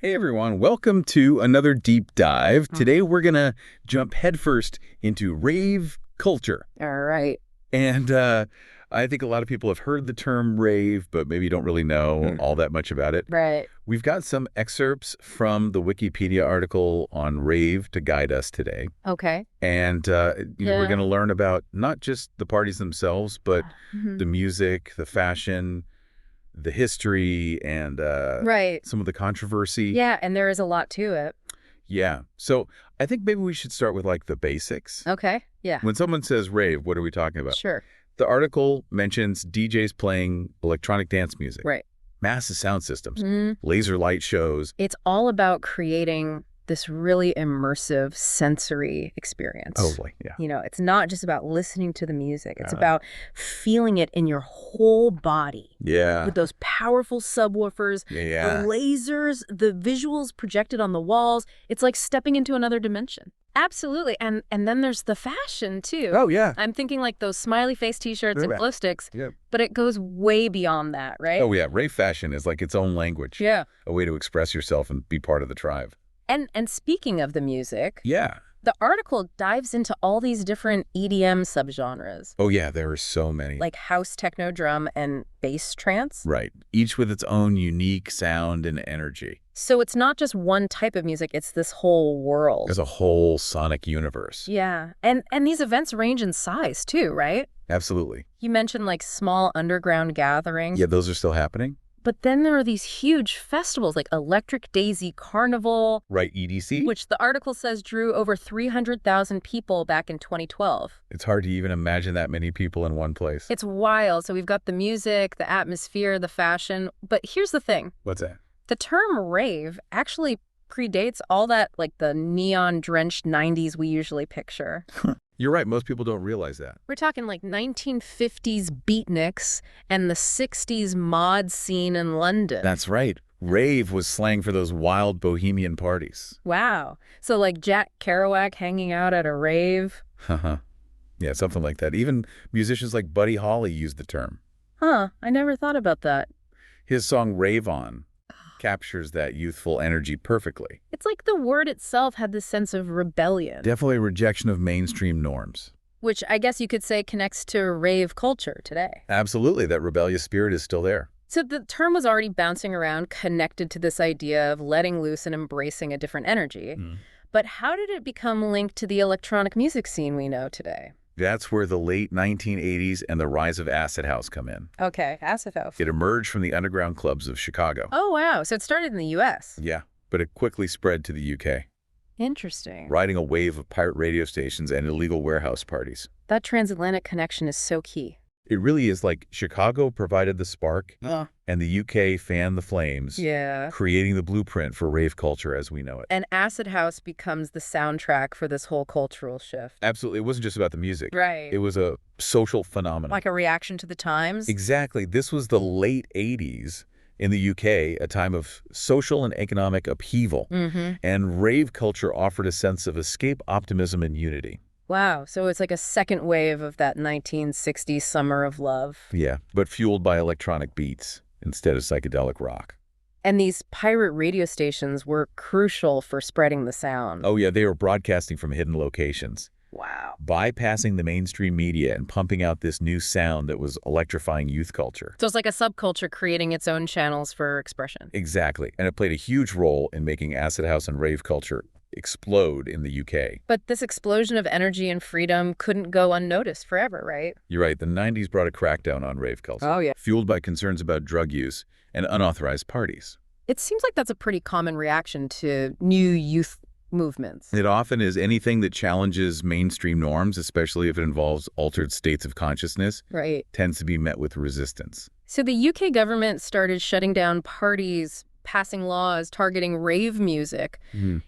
Hey everyone, welcome to another deep dive. Today we're going to jump headfirst into rave culture. All right. And I think a lot of people have heard the term rave, but maybe don't really know all that much about it. Right. We've got some excerpts from the Wikipedia article on rave to guide us today. Okay. And we're going to learn about not just the parties themselves, but the music, the fashion, the history, and some of the controversy. Yeah, and there is a lot to it. Yeah. So I think maybe we should start with like the basics. Okay. Yeah. When someone says rave, what are we talking about? Sure. The article mentions DJs playing electronic dance music. Right. Massive sound systems, laser light shows. It's all about creating this really immersive sensory experience. Totally, yeah. You know, it's not just about listening to the music. It's about feeling it in your whole body. Yeah. With those powerful subwoofers, Yeah. the lasers, the visuals projected on the walls. It's like stepping into another dimension. Absolutely. And then there's the fashion, too. Oh, yeah. I'm thinking like those smiley face T-shirts and glow sticks, Yep. but it goes way beyond that, right? Oh, yeah. Rave fashion is like its own language. Yeah. A way to express yourself and be part of the tribe. And speaking of the music, Yeah. the article dives into all these different EDM subgenres. Oh, yeah. There are so many. Like house, techno, drum, and bass trance. Right. Each with its own unique sound and energy. So it's not just one type of music, it's this whole world. There's a whole sonic universe. Yeah. And these events range in size, too, right? Absolutely. You mentioned like small underground gatherings. Yeah, those are still happening? But then there are these huge festivals like Electric Daisy Carnival. Right, EDC? Which the article says drew over 300,000 people back in 2012. It's hard to even imagine that many people in one place. It's wild. So we've got the music, the atmosphere, the fashion. But here's the thing. What's that? The term rave actually predates all that, like the neon-drenched 90s we usually picture. You're right. Most people don't realize that. We're talking like 1950s beatniks and the 60s mod scene in London. That's right. Rave was slang for those wild bohemian parties. Wow. So like Jack Kerouac hanging out at a rave? Yeah, something like that. Even musicians like Buddy Holly used the term. Huh, I never thought about that. His song Rave On captures that youthful energy perfectly. It's like the word itself had this sense of rebellion. Definitely a rejection of mainstream norms. Which I guess you could say connects to rave culture today. Absolutely. That rebellious spirit is still there. So the term was already bouncing around, connected to this idea of letting loose and embracing a different energy. But how did it become linked to the electronic music scene we know today? That's where the late 1980s and the rise of acid house come in. Okay, acid house. It emerged from the underground clubs of Chicago. Oh, wow. So it started in the U.S. Yeah, but it quickly spread to the U.K., Interesting. riding a wave of pirate radio stations and illegal warehouse parties. That transatlantic connection is so key. It really is like Chicago provided the spark and the UK fanned the flames, creating the blueprint for rave culture as we know it. And acid house becomes the soundtrack for this whole cultural shift. Absolutely. It wasn't just about the music. Right. It was a social phenomenon. Like a reaction to the times? Exactly. This was the late 80s in the UK, a time of social and economic upheaval. And rave culture offered a sense of escape, optimism, and unity. Wow, so it's like a second wave of that 1960s summer of love. Yeah, but fueled by electronic beats instead of psychedelic rock. And these pirate radio stations were crucial for spreading the sound. Oh yeah, they were broadcasting from hidden locations. Wow. Bypassing the mainstream media and pumping out this new sound that was electrifying youth culture. So it's like a subculture creating its own channels for expression. Exactly, and it played a huge role in making acid house and rave culture explode in the UK. But this explosion of energy and freedom couldn't go unnoticed forever, right? You're right. The 90s brought a crackdown on rave culture. Oh, yeah. Fueled by concerns about drug use and unauthorized parties. It seems like that's a pretty common reaction to new youth movements. It often is. Anything that challenges mainstream norms, especially if it involves altered states of consciousness, tends to be met with resistance. So the UK government started shutting down parties, passing laws targeting rave music,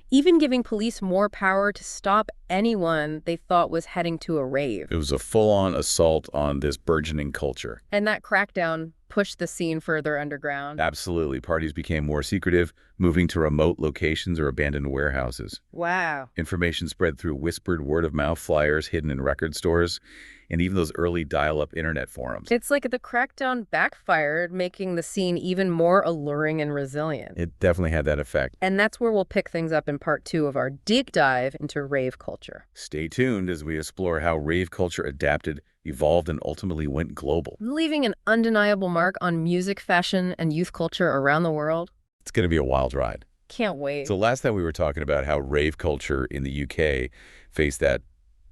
even giving police more power to stop anyone they thought was heading to a rave. It was a full-on assault on this burgeoning culture. And that crackdown pushed the scene further underground. Absolutely. Parties became more secretive, moving to remote locations or abandoned warehouses. Wow. Information spread through whispered word-of-mouth flyers hidden in record stores. and even those early dial-up internet forums. It's like the crackdown backfired, making the scene even more alluring and resilient. It definitely had that effect. And that's where we'll pick things up in part 2 of our deep dive into rave culture. Stay tuned as we explore how rave culture adapted, evolved, and ultimately went global, leaving an undeniable mark on music, fashion, and youth culture around the world. It's going to be a wild ride. Can't wait. So last time we were talking about how rave culture in the UK faced that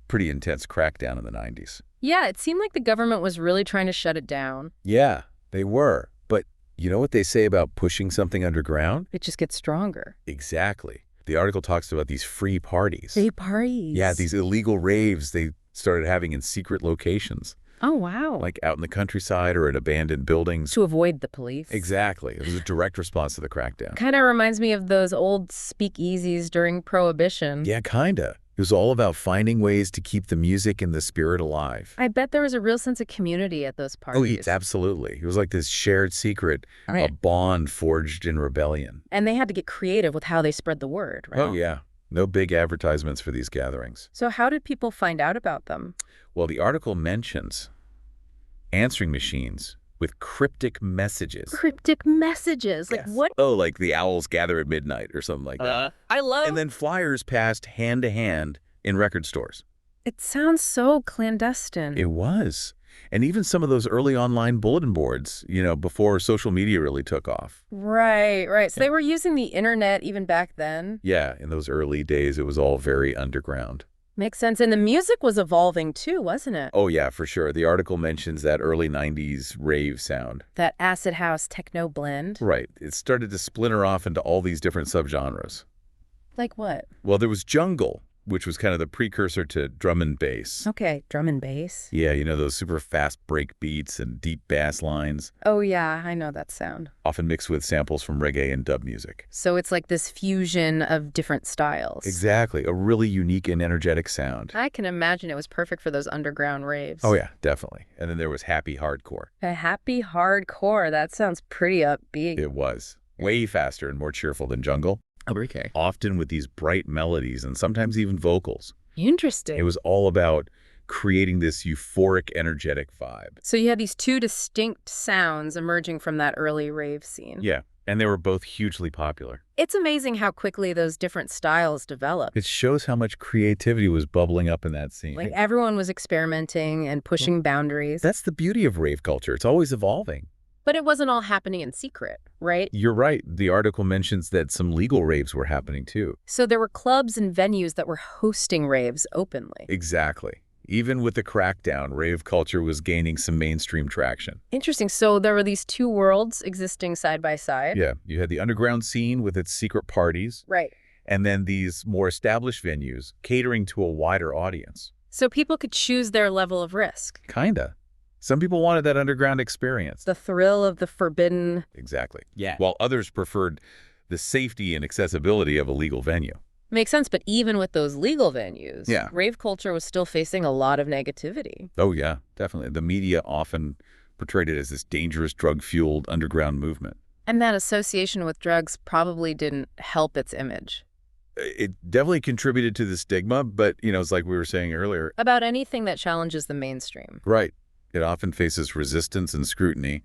pretty intense crackdown in the 90s. Yeah, it seemed like the government was really trying to shut it down. Yeah, they were. But you know what they say about pushing something underground? It just gets stronger. Exactly. The article talks about these free parties. Free parties? Yeah, these illegal raves they started having in secret locations. Oh, wow. Like out in the countryside or in abandoned buildings. To avoid the police. Exactly. It was a direct response to the crackdown. Kind of reminds me of those old speakeasies during Prohibition. Yeah, kinda. It was all about finding ways to keep the music and the spirit alive. I bet there was a real sense of community at those parties. Oh, yes, absolutely. It was like this shared secret, a bond forged in rebellion. And they had to get creative with how they spread the word, right? Oh, yeah. No big advertisements for these gatherings. So how did people find out about them? Well, the article mentions answering machines with cryptic messages. Cryptic messages? Like what? Oh, like the owls gather at midnight or something like that. And then flyers passed hand to hand in record stores. It sounds so clandestine. It was. And even some of those early online bulletin boards, you know, before social media really took off. Right, right. So they were using the internet even back then? Yeah, in those early days, it was all very underground. Makes sense. And the music was evolving too, wasn't it? Oh, yeah, for sure. The article mentions that early 90s rave sound. That acid house techno blend. Right. It started to splinter off into all these different subgenres. Like what? Well, there was jungle, which was kind of the precursor to drum and bass. Okay, drum and bass. Yeah, you know, those super fast break beats and deep bass lines. Oh, yeah, I know that sound. Often mixed with samples from reggae and dub music. So it's like this fusion of different styles. Exactly. A really unique and energetic sound. I can imagine it was perfect for those underground raves. Oh, yeah, definitely. And then there was happy hardcore. A happy hardcore. That sounds pretty upbeat. It was. Way faster and more cheerful than jungle. Okay. Often with these bright melodies and sometimes even vocals. Interesting. It was all about creating this euphoric, energetic vibe. So you had these two distinct sounds emerging from that early rave scene. Yeah, and they were both hugely popular. It's amazing how quickly those different styles developed. It shows how much creativity was bubbling up in that scene. Like everyone was experimenting and pushing boundaries. That's the beauty of rave culture. It's always evolving. But it wasn't all happening in secret, right? You're right. The article mentions that some legal raves were happening too. So there were clubs and venues that were hosting raves openly. Exactly. Even with the crackdown, rave culture was gaining some mainstream traction. Interesting. So there were these two worlds existing side by side. Yeah. You had the underground scene with its secret parties. Right. And then these more established venues catering to a wider audience. So people could choose their level of risk. Kinda. Some people wanted that underground experience. The thrill of the forbidden. Exactly. Yeah. While others preferred the safety and accessibility of a legal venue. Makes sense, but even with those legal venues, yeah, rave culture was still facing a lot of negativity. Oh, yeah, definitely. The media often portrayed it as this dangerous drug-fueled underground movement. And that association with drugs probably didn't help its image. It definitely contributed to the stigma, but, you know, it's like we were saying earlier. About anything that challenges the mainstream. Right. It often faces resistance and scrutiny,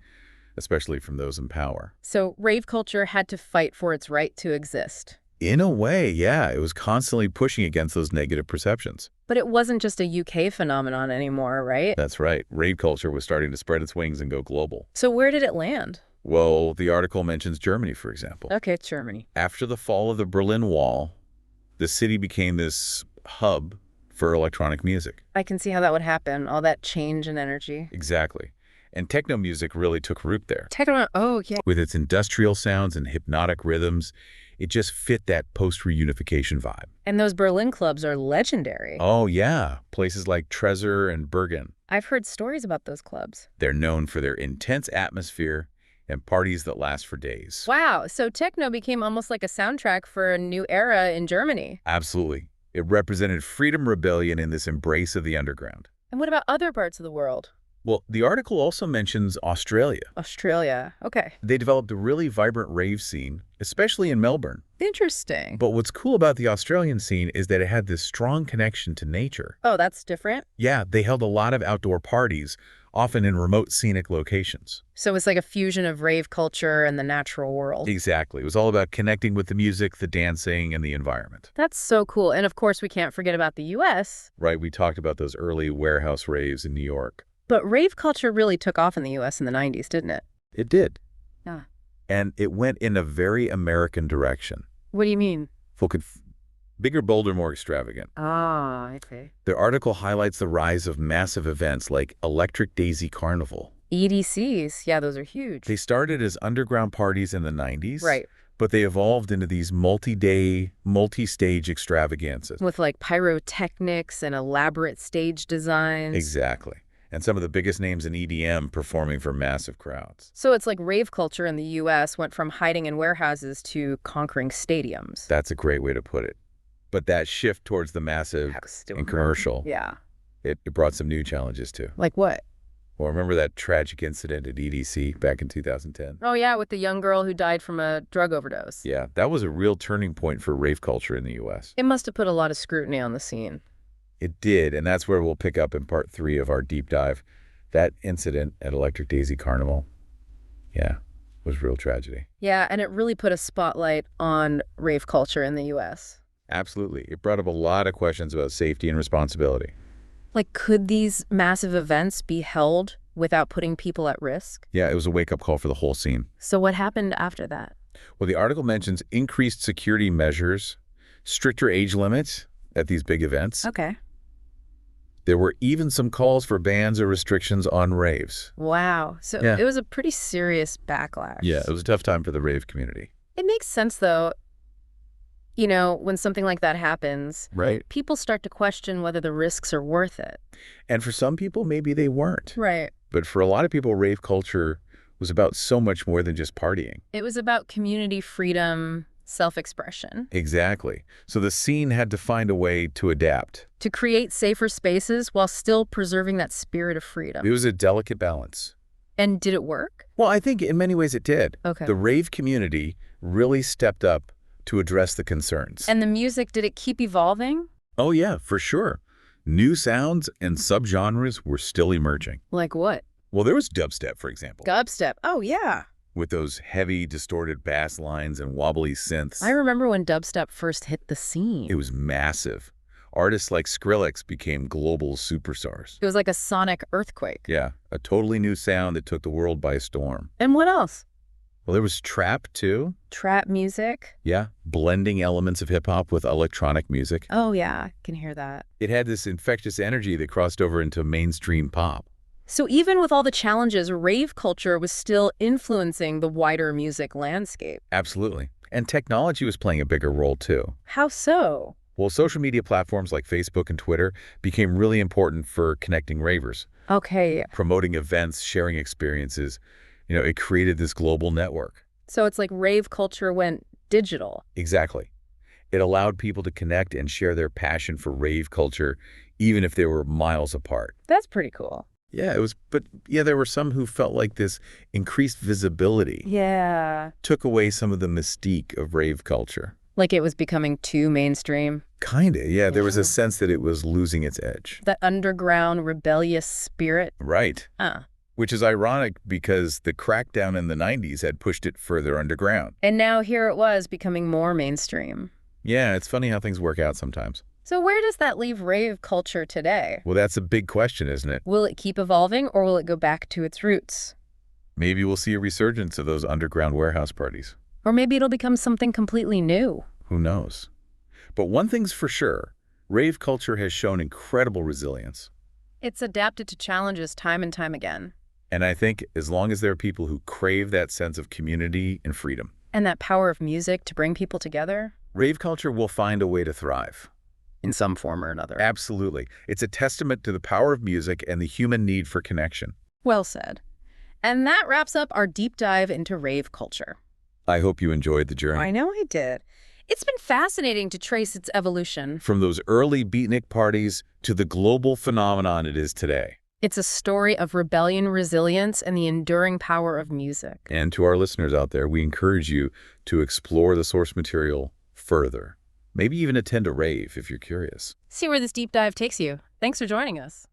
especially from those in power. So rave culture had to fight for its right to exist. In a way, yeah. It was constantly pushing against those negative perceptions. But it wasn't just a UK phenomenon anymore, right? That's right. Rave culture was starting to spread its wings and go global. So where did it land? Well, the article mentions Germany, for example. Okay, Germany. After the fall of the Berlin Wall, the city became this hub for electronic music. I can see how that would happen, all that change and energy. Exactly. And techno music really took root there. Techno, oh, yeah. With its industrial sounds and hypnotic rhythms, it just fit that post-reunification vibe. And those Berlin clubs are legendary. Oh, yeah. Places like Trezor and Bergen. I've heard stories about those clubs. They're known for their intense atmosphere and parties that last for days. Wow. So techno became almost like a soundtrack for a new era in Germany. Absolutely. It represented freedom, rebellion, and this embrace of the underground. And what about other parts of the world? Well, the article also mentions Australia. Australia. Okay. They developed a really vibrant rave scene, especially in Melbourne. Interesting. But what's cool about the Australian scene is that it had this strong connection to nature. Oh, that's different? Yeah, they held a lot of outdoor parties, often in remote scenic locations. So it's like a fusion of rave culture and the natural world. Exactly. It was all about connecting with the music, the dancing, and the environment. That's so cool. And of course, we can't forget about the U.S. Right, we talked about those early warehouse raves in New York. But rave culture really took off in the U.S. in the 90s, didn't it? It did. Yeah. And it went in a very American direction. What do you mean? Bigger, bolder, more extravagant. Ah, I see. The article highlights the rise of massive events like Electric Daisy Carnival. EDCs, yeah, those are huge. They started as underground parties in the 90s. Right. But they evolved into these multi-day, multi-stage extravaganzas. With like pyrotechnics and elaborate stage designs. Exactly. And some of the biggest names in EDM performing for massive crowds. So it's like rave culture in the U.S. went from hiding in warehouses to conquering stadiums. That's a great way to put it. But that shift towards the massive and commercial, yeah, it brought some new challenges too. Like what? Well, remember that tragic incident at EDC back in 2010? Oh, yeah, with the young girl who died from a drug overdose. Yeah, that was a real turning point for rave culture in the U.S. It must have put a lot of scrutiny on the scene. It did, and that's where we'll pick up in part 3 of our deep dive. That incident at Electric Daisy Carnival, yeah, was real tragedy. Yeah, and it really put a spotlight on rave culture in the U.S. Absolutely. It brought up a lot of questions about safety and responsibility. Like, could these massive events be held without putting people at risk? Yeah, it was a wake-up call for the whole scene. So what happened after that? Well, the article mentions increased security measures, stricter age limits at these big events. Okay. There were even some calls for bans or restrictions on raves. Wow. So It was a pretty serious backlash. Yeah, it was a tough time for the rave community. It makes sense, though. You know, when something like that happens, right, people start to question whether the risks are worth it. And for some people, maybe they weren't. Right. But for a lot of people, rave culture was about so much more than just partying. It was about community freedom, self-expression. Exactly. So the scene had to find a way to adapt. To create safer spaces while still preserving that spirit of freedom. It was a delicate balance. And did it work? Well, I think in many ways it did. Okay. The rave community really stepped up to address the concerns. And the music, did it keep evolving? Oh, yeah, for sure. New sounds and subgenres were still emerging. Like what? Well, there was dubstep, for example. Dubstep. Oh, yeah. With those heavy, distorted bass lines and wobbly synths. I remember when dubstep first hit the scene. It was massive. Artists like Skrillex became global superstars. It was like a sonic earthquake. Yeah, a totally new sound that took the world by storm. And what else? Well, there was trap, too. Trap music? Yeah, blending elements of hip-hop with electronic music. Oh, yeah, I can hear that. It had this infectious energy that crossed over into mainstream pop. So even with all the challenges, rave culture was still influencing the wider music landscape. Absolutely. And technology was playing a bigger role, too. How so? Well, social media platforms like Facebook and Twitter became really important for connecting ravers. Okay. Promoting events, sharing experiences. You know, it created this global network. So it's like rave culture went digital. Exactly. It allowed people to connect and share their passion for rave culture, even if they were miles apart. That's pretty cool. Yeah, it was, but yeah, there were some who felt like this increased visibility took away some of the mystique of rave culture. Like it was becoming too mainstream? Kinda, yeah. There was a sense that it was losing its edge. That underground, rebellious spirit? Right. Which is ironic because the crackdown in the 90s had pushed it further underground. And now here it was becoming more mainstream. Yeah, it's funny how things work out sometimes. So where does that leave rave culture today? Well, that's a big question, isn't it? Will it keep evolving or will it go back to its roots? Maybe we'll see a resurgence of those underground warehouse parties. Or maybe it'll become something completely new. Who knows? But one thing's for sure, rave culture has shown incredible resilience. It's adapted to challenges time and time again. And I think as long as there are people who crave that sense of community and freedom. And that power of music to bring people together. Rave culture will find a way to thrive. In some form or another. Absolutely. It's a testament to the power of music and the human need for connection. Well said. And that wraps up our deep dive into rave culture. I hope you enjoyed the journey. I know I did. It's been fascinating to trace its evolution. From those early beatnik parties to the global phenomenon it is today. It's a story of rebellion, resilience, and the enduring power of music. And to our listeners out there, we encourage you to explore the source material further. Maybe even attend a rave if you're curious. See where this deep dive takes you. Thanks for joining us.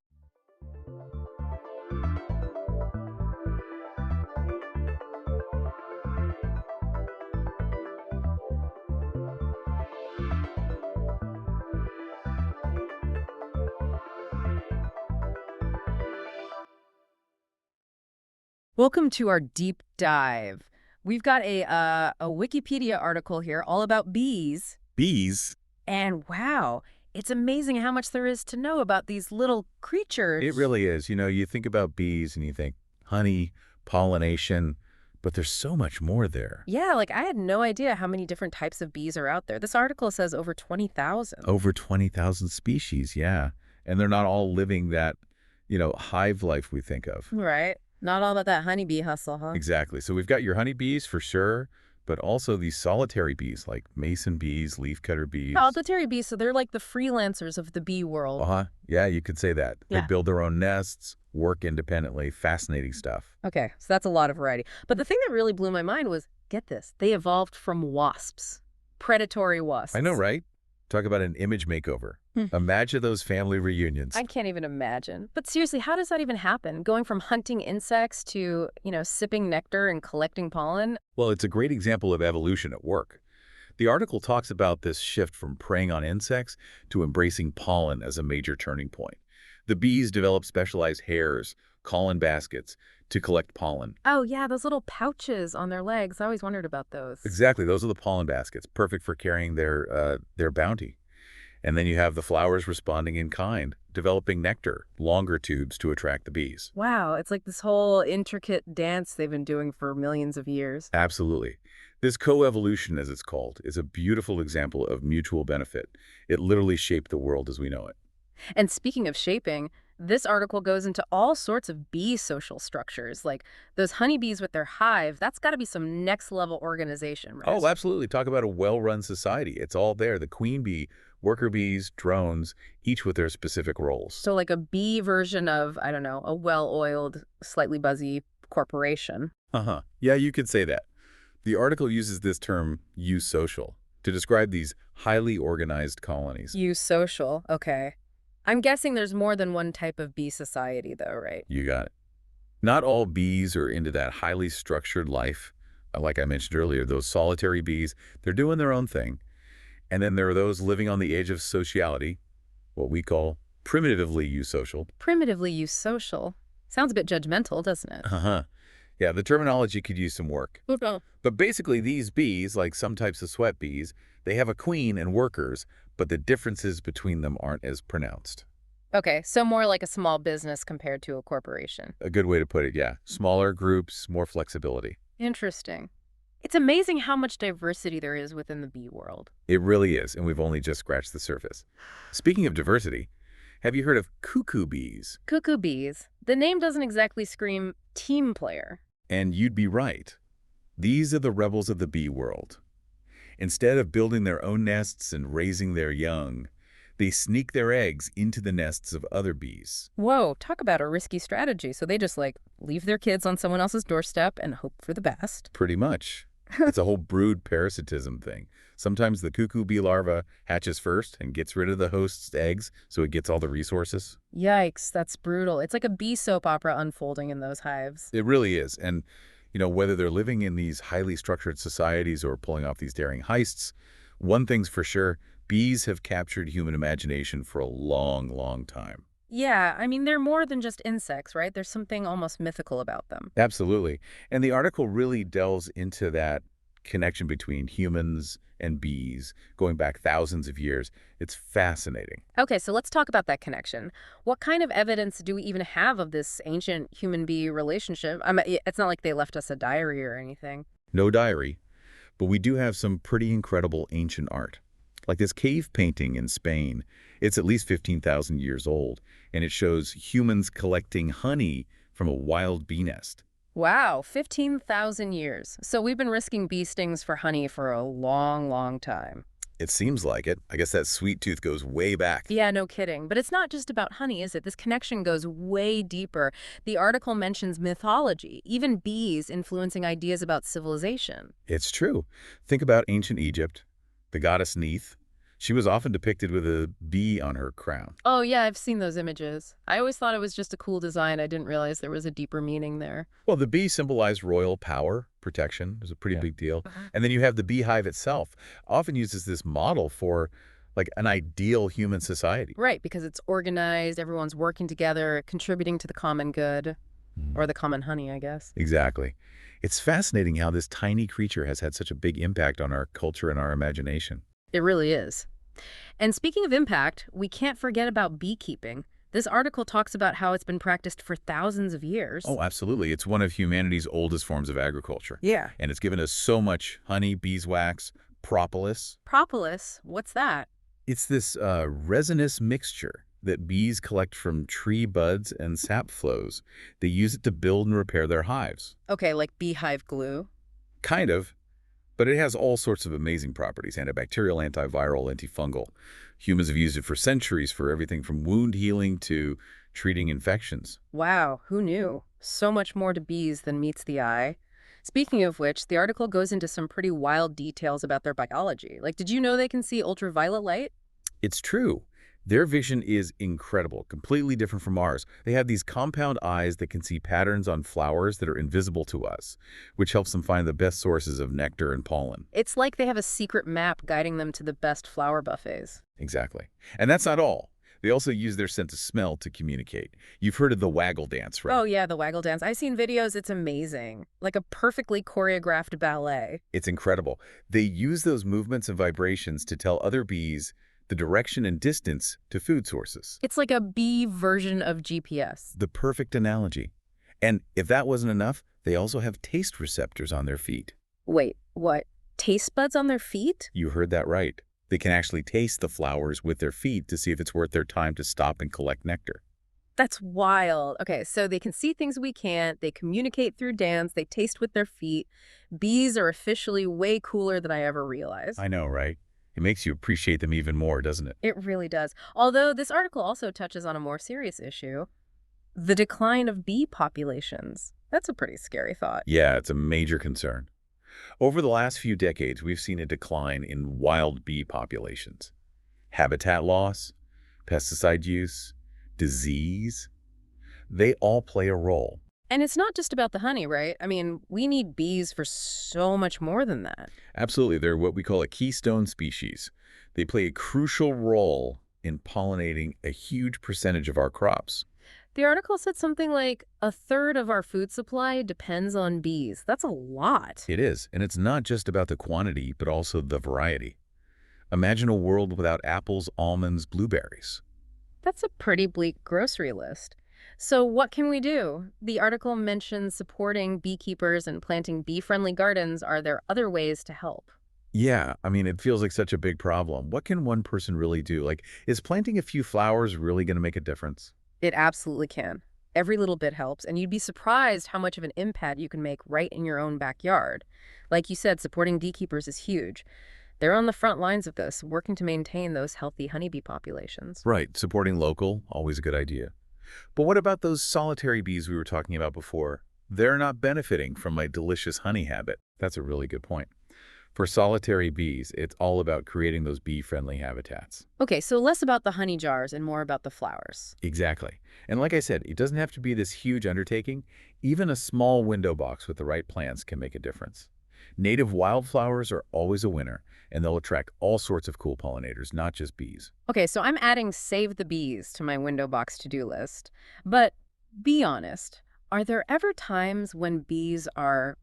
Welcome to our deep dive. We've got a Wikipedia article here all about bees. Bees? And wow, it's amazing how much there is to know about these little creatures. It really is. You know, you think about bees and you think honey, pollination, but there's so much more there. Yeah, like I had no idea how many different types of bees are out there. This article says over 20,000. Over 20,000 species, yeah. And they're not all living that, hive life we think of. Right. Not all about that honeybee hustle, huh? Exactly. So we've got your honeybees for sure, but also these solitary bees like mason bees, leafcutter bees. Solitary bees, so they're like the freelancers of the bee world. Uh-huh. Yeah, you could say that. Yeah. They build their own nests, work independently. Fascinating stuff. Okay, so that's a lot of variety. But the thing that really blew my mind was, get this, they evolved from wasps. Predatory wasps. I know, right? Talk about an image makeover. Imagine those family reunions. I can't even imagine. But seriously, how does that even happen? Going from hunting insects to, sipping nectar and collecting pollen? Well, it's a great example of evolution at work. The article talks about this shift from preying on insects to embracing pollen as a major turning point. The bees develop specialized hairs, pollen baskets, to collect pollen. Oh, yeah, those little pouches on their legs. I always wondered about those. Exactly. Those are the pollen baskets, perfect for carrying their bounty. And then you have the flowers responding in kind, developing nectar, longer tubes to attract the bees. Wow, it's like this whole intricate dance they've been doing for millions of years. Absolutely. This coevolution, as it's called, is a beautiful example of mutual benefit. It literally shaped the world as we know it. And speaking of shaping, this article goes into all sorts of bee social structures, like those honeybees with their hive. That's got to be some next-level organization, right? Oh, absolutely. Talk about a well-run society. It's all there. The queen bee, worker bees, drones, each with their specific roles. So like a bee version of, I don't know, a well-oiled, slightly buzzy corporation. Uh-huh. Yeah, you could say that. The article uses this term, eusocial, to describe these highly organized colonies. Eusocial, okay. I'm guessing there's more than one type of bee society, though, right? You got it. Not all bees are into that highly structured life. Like I mentioned earlier, those solitary bees, they're doing their own thing. And then there are those living on the edge of sociality, what we call primitively eusocial. Primitively eusocial. Sounds a bit judgmental, doesn't it? Uh-huh. Yeah, the terminology could use some work. Okay. But basically, these bees, like some types of sweat bees, they have a queen and workers, but the differences between them aren't as pronounced. Okay, so more like a small business compared to a corporation. A good way to put it, yeah. Smaller groups, more flexibility. Interesting. It's amazing how much diversity there is within the bee world. It really is, and we've only just scratched the surface. Speaking of diversity, have you heard of cuckoo bees? Cuckoo bees. The name doesn't exactly scream team player. And you'd be right. These are the rebels of the bee world. Instead of building their own nests and raising their young, they sneak their eggs into the nests of other bees. Whoa, talk about a risky strategy. So they just, leave their kids on someone else's doorstep and hope for the best. Pretty much. It's a whole brood parasitism thing. Sometimes the cuckoo bee larva hatches first and gets rid of the host's eggs so it gets all the resources. Yikes, that's brutal. It's like a bee soap opera unfolding in those hives. It really is. And, whether they're living in these highly structured societies or pulling off these daring heists, one thing's for sure, bees have captured human imagination for a long, long time. Yeah, I mean, they're more than just insects, right? There's something almost mythical about them. Absolutely. And the article really delves into that connection between humans and bees going back thousands of years. It's fascinating. Okay, so let's talk about that connection. What kind of evidence do we even have of this ancient human-bee relationship? It's not like they left us a diary or anything. No diary, but we do have some pretty incredible ancient art. Like this cave painting in Spain. It's at least 15,000 years old, and it shows humans collecting honey from a wild bee nest. Wow, 15,000 years. So we've been risking bee stings for honey for a long, long time. It seems like it. I guess that sweet tooth goes way back. Yeah, no kidding. But it's not just about honey, is it? This connection goes way deeper. The article mentions mythology, even bees influencing ideas about civilization. It's true. Think about ancient Egypt, the goddess Neith. She was often depicted with a bee on her crown. Oh, yeah, I've seen those images. I always thought it was just a cool design. I didn't realize there was a deeper meaning there. Well, the bee symbolized royal power, protection. It was a pretty big deal. Mhm. And then you have the beehive itself, often used as this model for like an ideal human society. Right, because it's organized, everyone's working together, contributing to the common good, or the common honey, I guess. Exactly. It's fascinating how this tiny creature has had such a big impact on our culture and our imagination. It really is. And speaking of impact, we can't forget about beekeeping. This article talks about how it's been practiced for thousands of years. Oh, absolutely. It's one of humanity's oldest forms of agriculture. Yeah. And it's given us so much honey, beeswax, propolis. Propolis, what's that? It's this resinous mixture that bees collect from tree buds and sap flows. They use it to build and repair their hives. Okay, like beehive glue. Kind of, but it has all sorts of amazing properties: antibacterial, antiviral, antifungal. Humans have used it for centuries for everything from wound healing to treating infections. Wow, who knew? So much more to bees than meets the eye. Speaking of which, the article goes into some pretty wild details about their biology. Like, did you know they can see ultraviolet light? It's true. Their vision is incredible, completely different from ours. They have these compound eyes that can see patterns on flowers that are invisible to us, which helps them find the best sources of nectar and pollen. It's like they have a secret map guiding them to the best flower buffets. Exactly. And that's not all. They also use their sense of smell to communicate. You've heard of the waggle dance, right? Oh yeah, the waggle dance. I've seen videos, it's amazing. Like a perfectly choreographed ballet. It's incredible. They use those movements and vibrations to tell other bees the direction and distance to food sources. It's like a bee version of GPS. The perfect analogy. And if that wasn't enough, they also have taste receptors on their feet. Wait, what? Taste buds on their feet? You heard that right. They can actually taste the flowers with their feet to see if it's worth their time to stop and collect nectar. That's wild. Okay, so they can see things we can't. They communicate through dance. They taste with their feet. Bees are officially way cooler than I ever realized. I know, right? It makes you appreciate them even more, doesn't it? It really does. Although this article also touches on a more serious issue, the decline of bee populations. That's a pretty scary thought. Yeah, it's a major concern. Over the last few decades, we've seen a decline in wild bee populations. Habitat loss, pesticide use, disease, they all play a role. And it's not just about the honey, right? I mean, we need bees for so much more than that. Absolutely, they're what we call a keystone species. They play a crucial role in pollinating a huge percentage of our crops. The article said something like a third of our food supply depends on bees. That's a lot. It is, and it's not just about the quantity, but also the variety. Imagine a world without apples, almonds, blueberries. That's a pretty bleak grocery list. So what can we do? The article mentions supporting beekeepers and planting bee-friendly gardens. Are there other ways to help? Yeah, I mean, it feels like such a big problem. What can one person really do? Like, is planting a few flowers really going to make a difference? It absolutely can. Every little bit helps, and you'd be surprised how much of an impact you can make right in your own backyard. Like you said, supporting beekeepers is huge. They're on the front lines of this, working to maintain those healthy honeybee populations. Right, supporting local, always a good idea. But what about those solitary bees we were talking about before? They're not benefiting from my delicious honey habit. That's a really good point. For solitary bees, it's all about creating those bee-friendly habitats. Okay, so less about the honey jars and more about the flowers. Exactly. And like I said, it doesn't have to be this huge undertaking. Even a small window box with the right plants can make a difference. Native wildflowers are always a winner, and they'll attract all sorts of cool pollinators, not just bees. Okay, so I'm adding Save the Bees to my window box to-do list. But be honest, are there ever times when bees are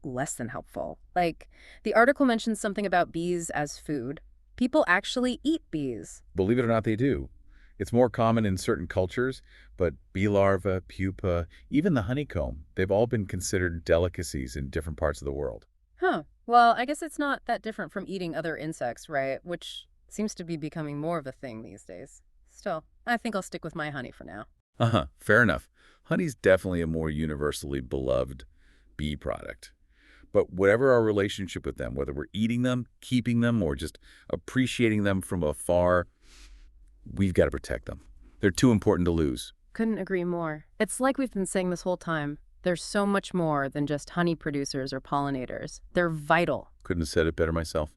less than helpful? Like, the article mentions something about bees as food. People actually eat bees. Believe it or not, they do. It's more common in certain cultures, but bee larvae, pupa, even the honeycomb, they've all been considered delicacies in different parts of the world. Huh. Well, I guess it's not that different from eating other insects, right? Which seems to be becoming more of a thing these days. Still, I think I'll stick with my honey for now. Fair enough. Honey's definitely a more universally beloved bee product. But whatever our relationship with them, whether we're eating them, keeping them, or just appreciating them from afar, we've got to protect them. They're too important to lose. Couldn't agree more. It's like we've been saying this whole time. There's so much more than just honey producers or pollinators. They're vital. Couldn't have said it better myself.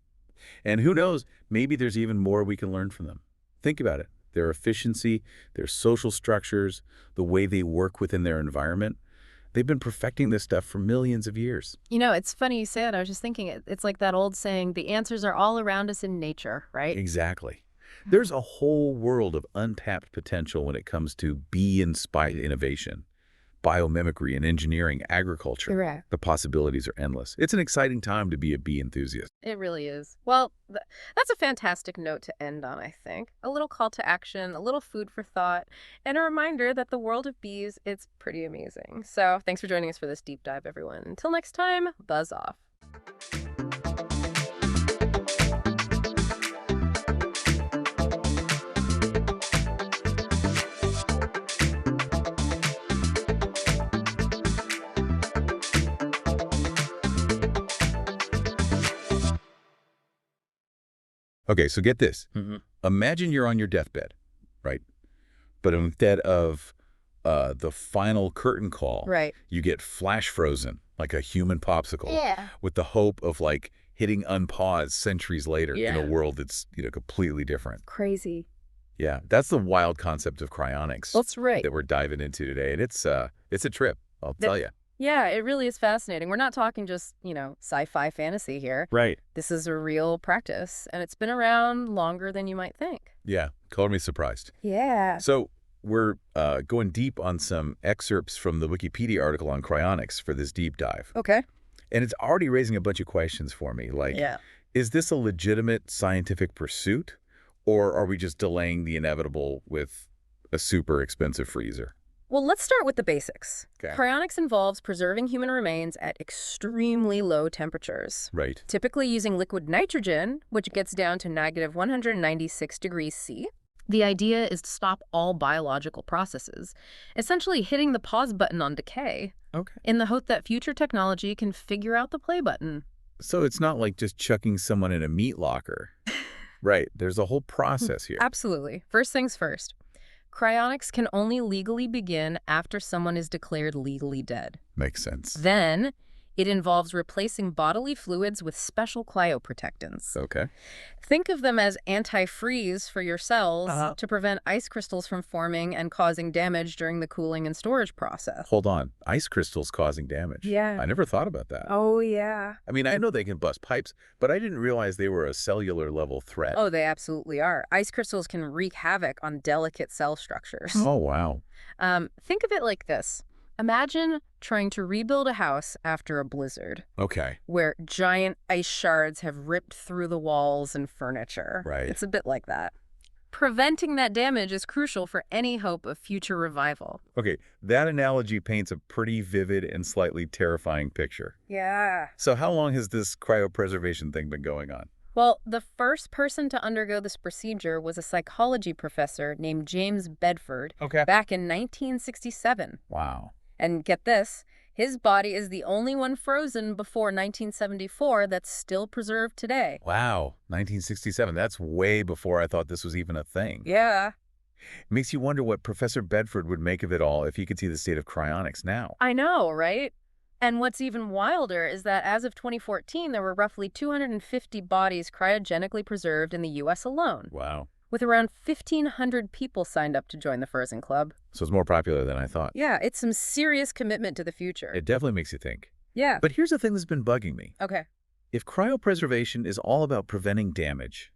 And who knows, maybe there's even more we can learn from them. Think about it. Their efficiency, their social structures, the way they work within their environment. They've been perfecting this stuff for millions of years. You know, it's funny you say it. I was just thinking, it's like that old saying, the answers are all around us in nature, right? Exactly. There's a whole world of untapped potential when it comes to bee-inspired innovation, biomimicry and engineering, agriculture. Correct. The possibilities are endless. It's an exciting time to be a bee enthusiast. It really is. Well, that's a fantastic note to end on, I think. A little call to action, a little food for thought, and a reminder that the world of bees, it's pretty amazing. So thanks for joining us for this deep dive, everyone. Until next time, buzz off. Okay, so get this. Imagine you're on your deathbed, right? But instead of the final curtain call, Right. you get flash frozen like a human popsicle. Yeah. With the hope of like hitting unpause centuries later in Yeah. a world that's, completely different. Crazy. Yeah, that's the wild concept of cryonics That's right. that we're diving into today. And it's a trip, I'll tell you. Yeah, it really is fascinating. We're not talking just, sci-fi fantasy here. Right. This is a real practice, and it's been around longer than you might think. Yeah, color me surprised. Yeah. So we're going deep on some excerpts from the Wikipedia article on cryonics for this deep dive. Okay. And it's already raising a bunch of questions for me. Like, is this a legitimate scientific pursuit, or are we just delaying the inevitable with a super expensive freezer? Well, let's start with the basics. Okay. Cryonics involves preserving human remains at extremely low temperatures, Right. typically using liquid nitrogen, which gets down to negative 196 degrees C. The idea is to stop all biological processes, essentially hitting the pause button on decay, Okay. in the hope that future technology can figure out the play button. So it's not like just chucking someone in a meat locker. Right. There's a whole process here. Absolutely. First things first. Cryonics can only legally begin after someone is declared legally dead. Makes sense. Then, it involves replacing bodily fluids with special cryoprotectants. Okay. Think of them as anti-freeze for your cells to prevent ice crystals from forming and causing damage during the cooling and storage process. Hold on. Ice crystals causing damage. Yeah. I never thought about that. Oh, yeah. I mean, I know they can bust pipes, but I didn't realize they were a cellular level threat. Oh, they absolutely are. Ice crystals can wreak havoc on delicate cell structures. Oh, wow. Think of it like this. Imagine trying to rebuild a house after a blizzard, Okay. where giant ice shards have ripped through the walls and furniture. Right. It's a bit like that. Preventing that damage is crucial for any hope of future revival. Okay, that analogy paints a pretty vivid and slightly terrifying picture. Yeah. So how long has this cryopreservation thing been going on? Well, the first person to undergo this procedure was a psychology professor named James Bedford Okay. back in 1967. Wow. And get this, his body is the only one frozen before 1974 that's still preserved today. Wow. 1967. That's way before I thought this was even a thing. Yeah. Makes you wonder what Professor Bedford would make of it all if he could see the state of cryonics now. I know, right? And what's even wilder is that as of 2014, there were roughly 250 bodies cryogenically preserved in the U.S. alone, Wow. with around 1,500 people signed up to join the Frozen Club. So it's more popular than I thought. Yeah, it's some serious commitment to the future. It definitely makes you think. Yeah. But here's the thing that's been bugging me. Okay. If cryopreservation is all about preventing damage,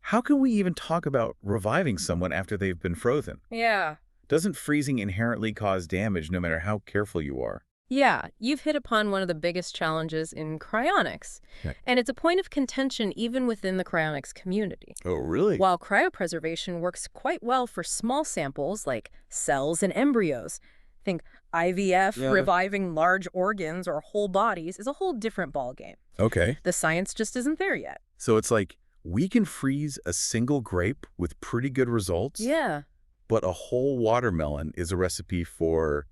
how can we even talk about reviving someone after they've been frozen? Yeah. Doesn't freezing inherently cause damage no matter how careful you are? Yeah, you've hit upon one of the biggest challenges in cryonics. Okay. And it's a point of contention even within the cryonics community. Oh, really? While cryopreservation works quite well for small samples like cells and embryos, think IVF, reviving large organs or whole bodies is a whole different ballgame. Okay. The science just isn't there yet. So it's like we can freeze a single grape with pretty good results, Yeah. but a whole watermelon is a recipe for,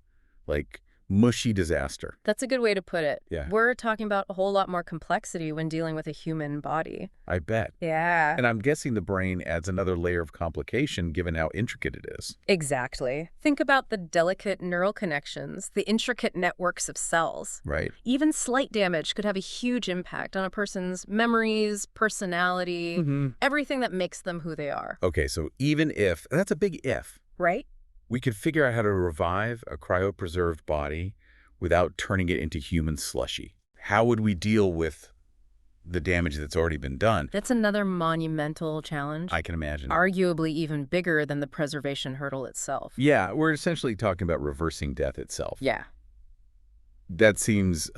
like, mushy disaster. That's a good way to put it. Yeah. We're talking about a whole lot more complexity when dealing with a human body. I bet. Yeah. And I'm guessing the brain adds another layer of complication given how intricate it is. Exactly. Think about the delicate neural connections, the intricate networks of cells. Right. Even slight damage could have a huge impact on a person's memories, personality, everything that makes them who they are. Okay, so even if, that's a big if, Right? we could figure out how to revive a cryopreserved body without turning it into human slushy. How would we deal with the damage that's already been done? That's another monumental challenge. I can imagine. Arguably even bigger than the preservation hurdle itself. Yeah, we're essentially talking about reversing death itself. Yeah. That seems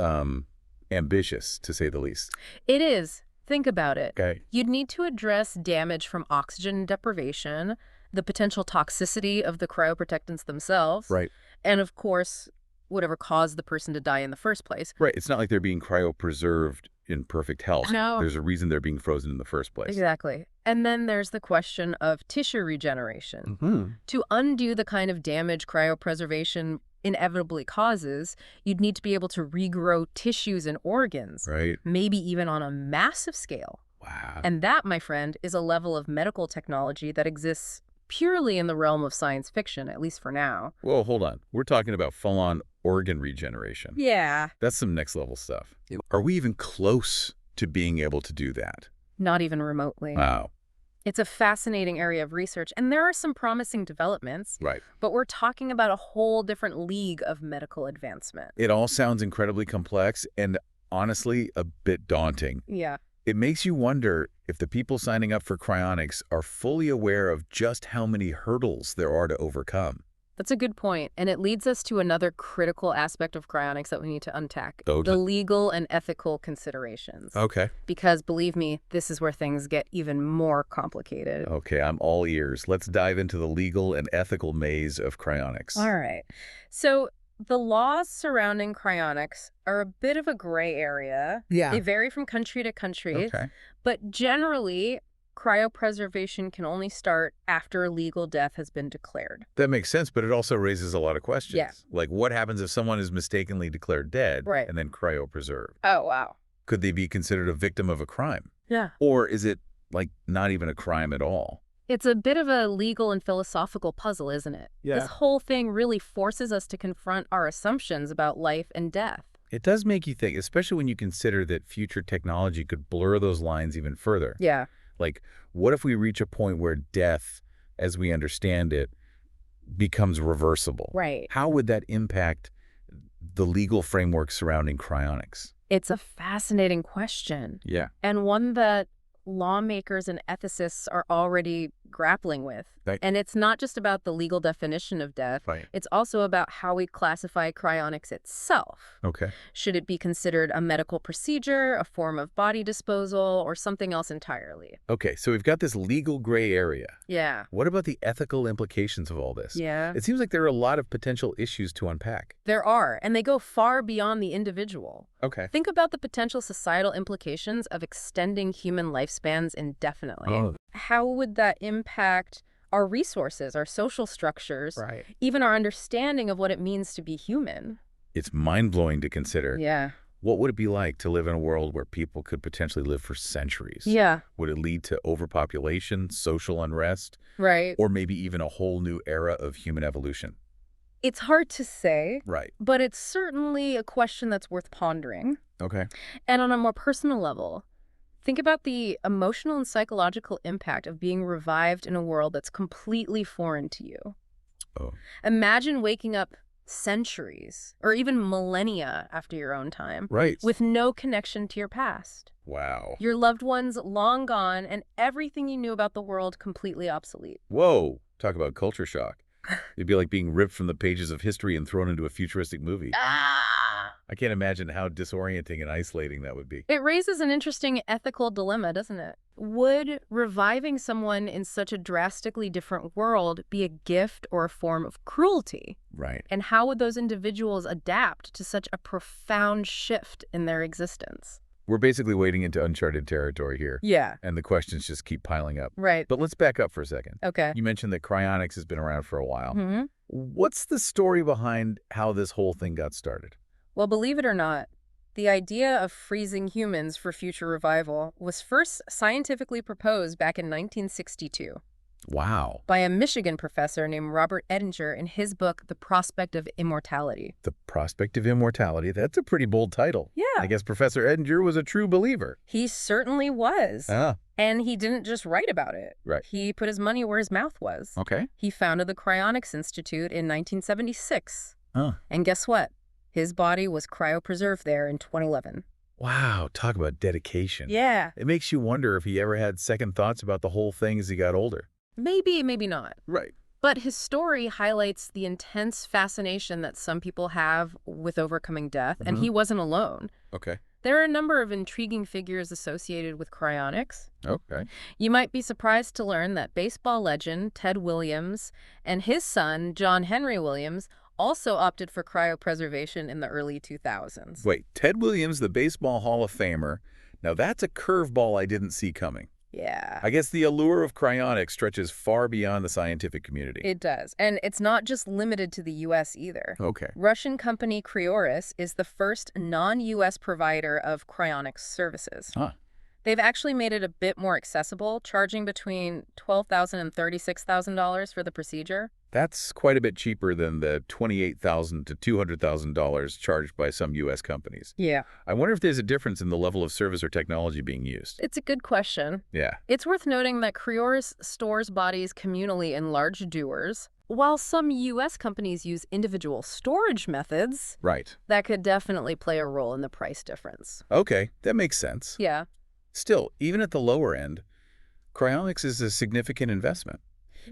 ambitious, to say the least. It is. Think about it. Okay. You'd need to address damage from oxygen deprivation, the potential toxicity of the cryoprotectants themselves, Right. and of course, whatever caused the person to die in the first place. Right. It's not like they're being cryopreserved in perfect health. No. There's a reason they're being frozen in the first place. Exactly. And then there's the question of tissue regeneration. To undo the kind of damage cryopreservation inevitably causes, you'd need to be able to regrow tissues and organs, Right. maybe even on a massive scale. Wow. And that, my friend, is a level of medical technology that exists purely in the realm of science fiction, at least for now. Whoa, hold on. We're talking about full-on organ regeneration. Yeah. That's some next-level stuff. Are we even close to being able to do that? Not even remotely. Wow. It's a fascinating area of research, and there are some promising developments. Right. But we're talking about a whole different league of medical advancement. It all sounds incredibly complex and honestly a bit daunting. Yeah. It makes you wonder if the people signing up for cryonics are fully aware of just how many hurdles there are to overcome. That's a good point, and it leads us to another critical aspect of cryonics that we need to unpack, Oh, the legal and ethical considerations. Okay. Because, believe me, this is where things get even more complicated. Okay, I'm all ears. Let's dive into the legal and ethical maze of cryonics. All right. So the laws surrounding cryonics are a bit of a gray area. Yeah. They vary from country to country. Okay. But generally, cryopreservation can only start after a legal death has been declared. That makes sense, but it also raises a lot of questions. Yeah. Like, what happens if someone is mistakenly declared dead Right. and then cryopreserved? Oh, wow. Could they be considered a victim of a crime? Yeah. Or is it, like, not even a crime at all? It's a bit of a legal and philosophical puzzle, isn't it? Yeah. This whole thing really forces us to confront our assumptions about life and death. It does make you think, especially when you consider that future technology could blur those lines even further. Yeah. Like, what if we reach a point where death, as we understand it, becomes reversible? Right. How would that impact the legal framework surrounding cryonics? It's a fascinating question, Yeah. and one that lawmakers and ethicists are already grappling with. Right. And it's not just about the legal definition of death. Right. It's also about how we classify cryonics itself. Okay. Should it be considered a medical procedure, a form of body disposal, or something else entirely? Okay, so we've got this legal gray area. Yeah. What about the ethical implications of all this? Yeah. It seems like there are a lot of potential issues to unpack. There are, and they go far beyond the individual. Okay. Think about the potential societal implications of extending human lifespans indefinitely. Oh. How would that impact our resources, our social structures, Right. even our understanding of what it means to be human? It's mind-blowing to consider. Yeah. What would it be like to live in a world where people could potentially live for centuries? Yeah, Would it lead to overpopulation, social unrest, right. or maybe even a whole new era of human evolution? It's hard to say, Right. but it's certainly a question that's worth pondering. Okay. And on a more personal level, think about the emotional and psychological impact of being revived in a world that's completely foreign to you. Oh. Imagine waking up centuries or even millennia after your own time Right. with no connection to your past. Wow. Your loved ones long gone and everything you knew about the world completely obsolete. Whoa. Talk about culture shock. It'd be like being ripped from the pages of history and thrown into a futuristic movie. I can't imagine how disorienting and isolating that would be. It raises an interesting ethical dilemma, doesn't it? Would reviving someone in such a drastically different world be a gift or a form of cruelty? Right. And how would those individuals adapt to such a profound shift in their existence? We're basically wading into uncharted territory here, Yeah. and the questions just keep piling up. Right. But let's back up for a second. Okay. You mentioned that cryonics has been around for a while. hmm What's the story behind how this whole thing got started? Well, believe it or not, the idea of freezing humans for future revival was first scientifically proposed back in 1962 Wow. by a Michigan professor named Robert Edinger in his book, The Prospect of Immortality. The Prospect of Immortality. That's a pretty bold title. Yeah. I guess Professor Edinger was a true believer. He certainly was. Ah, And he didn't just write about it. right. He put his money where his mouth was. Okay. He founded the Cryonics Institute in 1976. Huh. And guess what? His body was cryopreserved there in 2011. Wow, talk about dedication. Yeah. It makes you wonder if he ever had second thoughts about the whole thing as he got older. Maybe, maybe not. Right. But his story highlights the intense fascination that some people have with overcoming death, and he wasn't alone. Okay. There are a number of intriguing figures associated with cryonics. Okay. You might be surprised to learn that baseball legend Ted Williams and his son, John Henry Williams, also opted for cryopreservation in the early 2000s. Wait, Ted Williams, the Baseball Hall of Famer. Now that's a curveball I didn't see coming. Yeah. I guess the allure of cryonics stretches far beyond the scientific community. It does. And it's not just limited to the U.S. either. Okay. Russian company Cryonics is the first non-U.S. provider of cryonics services. Huh. They've actually made it a bit more accessible, charging between $12,000 and $36,000 for the procedure. That's quite a bit cheaper than the $28,000 to $200,000 charged by some U.S. companies. Yeah. I wonder if there's a difference in the level of service or technology being used. It's a good question. Yeah. It's worth noting that Cryonics stores bodies communally in large dewars, while some U.S. companies use individual storage methods. Right. That could definitely play a role in the price difference. Okay, that makes sense. Yeah. Still, even at the lower end, cryonics is a significant investment.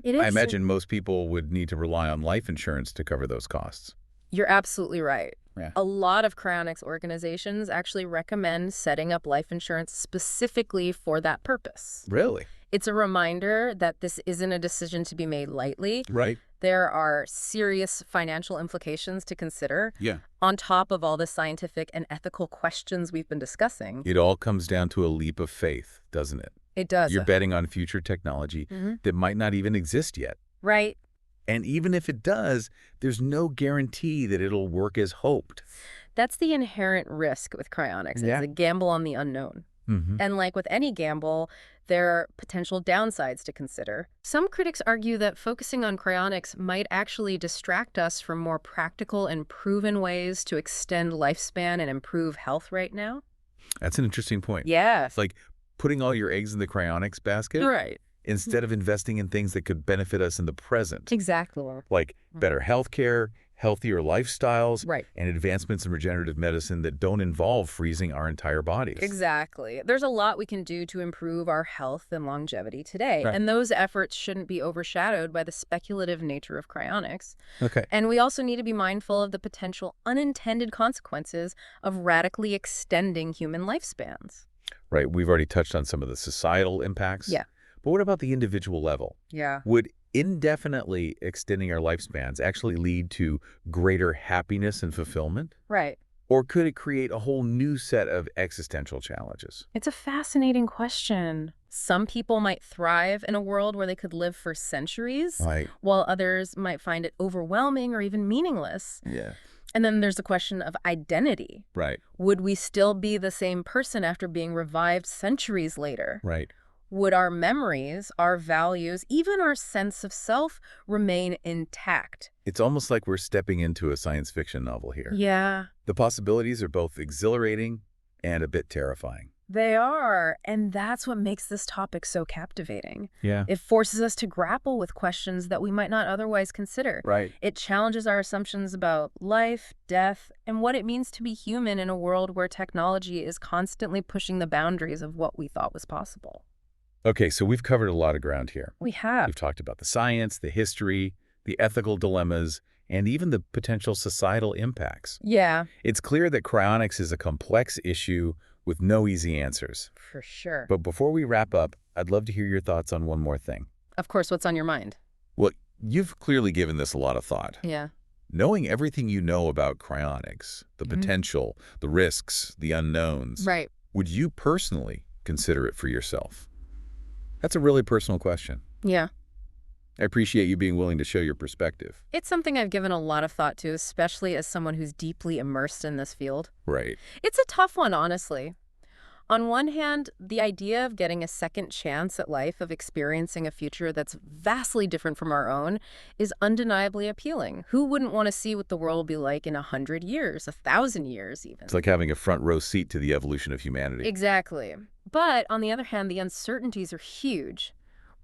It is. I imagine most people would need to rely on life insurance to cover those costs. You're absolutely right. Yeah. A lot of cryonics organizations actually recommend setting up life insurance specifically for that purpose. Really? It's a reminder that this isn't a decision to be made lightly. Right. There are serious financial implications to consider, Yeah. on top of all the scientific and ethical questions we've been discussing. It all comes down to a leap of faith, doesn't it? It does. You're betting on future technology that might not even exist yet. Right. And even if it does, there's no guarantee that it'll work as hoped. That's the inherent risk with cryonics. Yeah. It's a gamble on the unknown. And like with any gamble, there are potential downsides to consider. Some critics argue that focusing on cryonics might actually distract us from more practical and proven ways to extend lifespan and improve health right now. That's an interesting point. Yes. It's like putting all your eggs in the cryonics basket Right. instead of investing in things that could benefit us in the present, Exactly. like better health care, healthier lifestyles, Right. and advancements in regenerative medicine that don't involve freezing our entire bodies. Exactly. There's a lot we can do to improve our health and longevity today, Right. and those efforts shouldn't be overshadowed by the speculative nature of cryonics. Okay. And we also need to be mindful of the potential unintended consequences of radically extending human lifespans. Right. We've already touched on some of the societal impacts. Yeah. But what about the individual level? Yeah. Would indefinitely extending our lifespans actually lead to greater happiness and fulfillment? Right. Or could it create a whole new set of existential challenges? It's a fascinating question. Some people might thrive in a world where they could live for centuries, Right. while others might find it overwhelming or even meaningless. Yeah. And then there's the question of identity. Right. Would we still be the same person after being revived centuries later? Right. Would our memories, our values, even our sense of self remain intact? It's almost like we're stepping into a science fiction novel here. Yeah, The possibilities are both exhilarating and a bit terrifying. they are. And that's what makes this topic so captivating. Yeah. It forces us to grapple with questions that we might not otherwise consider. Right. It challenges our assumptions about life, death, and what it means to be human in a world where technology is constantly pushing the boundaries of what we thought was possible. Okay, so we've covered a lot of ground here. We have. We've talked about the science, the history, the ethical dilemmas, and even the potential societal impacts. Yeah, It's clear that cryonics is a complex issue with no easy answers. for sure. But before we wrap up, I'd love to hear your thoughts on one more thing. Of course, what's on your mind? Well, you've clearly given this a lot of thought. Yeah. Knowing everything you know about cryonics, the potential, the risks, the unknowns, Right. Would you personally consider it for yourself? That's a really personal question. Yeah. I appreciate you being willing to show your perspective. It's something I've given a lot of thought to, especially as someone who's deeply immersed in this field. Right. It's a tough one, honestly. On one hand, the idea of getting a second chance at life, of experiencing a future that's vastly different from our own, is undeniably appealing. Who wouldn't want to see what the world will be like in 100 years, 1,000 years even? It's like having a front row seat to the evolution of humanity. Exactly. But on the other hand, the uncertainties are huge.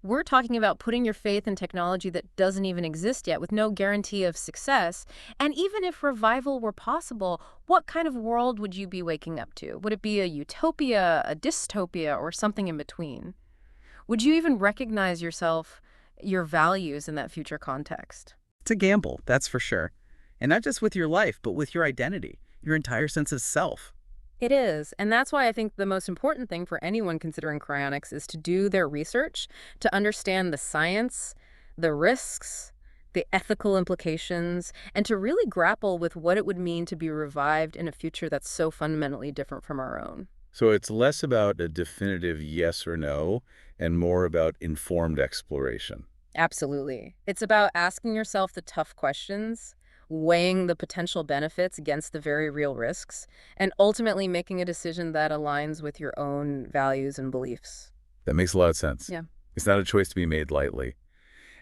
We're talking about putting your faith in technology that doesn't even exist yet, with no guarantee of success. And even if revival were possible, what kind of world would you be waking up to? Would it be a utopia, a dystopia, or something in between? Would you even recognize yourself, your values in that future context? It's a gamble, that's for sure. And not just with your life, but with your identity, your entire sense of self. It is, and that's why I think the most important thing for anyone considering cryonics is to do their research, to understand the science, the risks, the ethical implications, and to really grapple with what it would mean to be revived in a future that's so fundamentally different from our own. So it's less about a definitive yes or no and more about informed exploration. Absolutely. It's about asking yourself the tough questions, weighing the potential benefits against the very real risks, and ultimately making a decision that aligns with your own values and beliefs. That makes a lot of sense. Yeah. It's not a choice to be made lightly.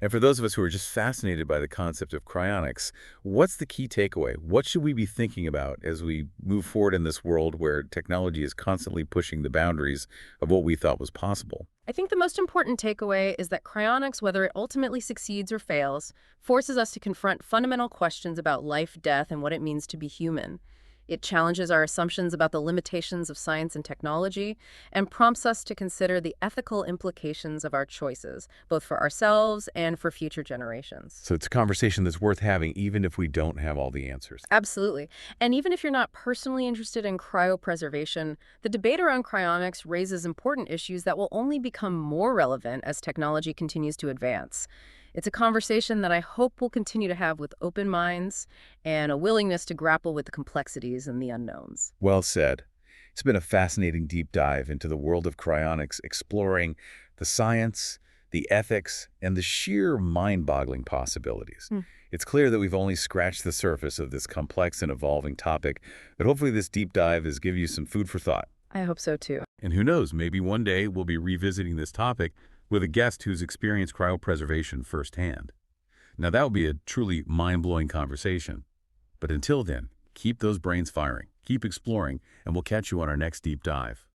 And for those of us who are just fascinated by the concept of cryonics, what's the key takeaway? What should we be thinking about as we move forward in this world where technology is constantly pushing the boundaries of what we thought was possible? I think the most important takeaway is that cryonics, whether it ultimately succeeds or fails, forces us to confront fundamental questions about life, death, and what it means to be human. It challenges our assumptions about the limitations of science and technology and prompts us to consider the ethical implications of our choices, both for ourselves and for future generations. So it's a conversation that's worth having even if we don't have all the answers. Absolutely. And even if you're not personally interested in cryopreservation, the debate around cryonics raises important issues that will only become more relevant as technology continues to advance. It's a conversation that I hope we'll continue to have with open minds and a willingness to grapple with the complexities and the unknowns. Well said. It's been a fascinating deep dive into the world of cryonics, exploring the science, the ethics, and the sheer mind-boggling possibilities. It's clear that we've only scratched the surface of this complex and evolving topic, but hopefully this deep dive has given you some food for thought. I hope so too. And who knows, maybe one day we'll be revisiting this topic with a guest who's experienced cryopreservation firsthand. Now that would be a truly mind-blowing conversation. But until then, keep those brains firing, keep exploring, and we'll catch you on our next deep dive.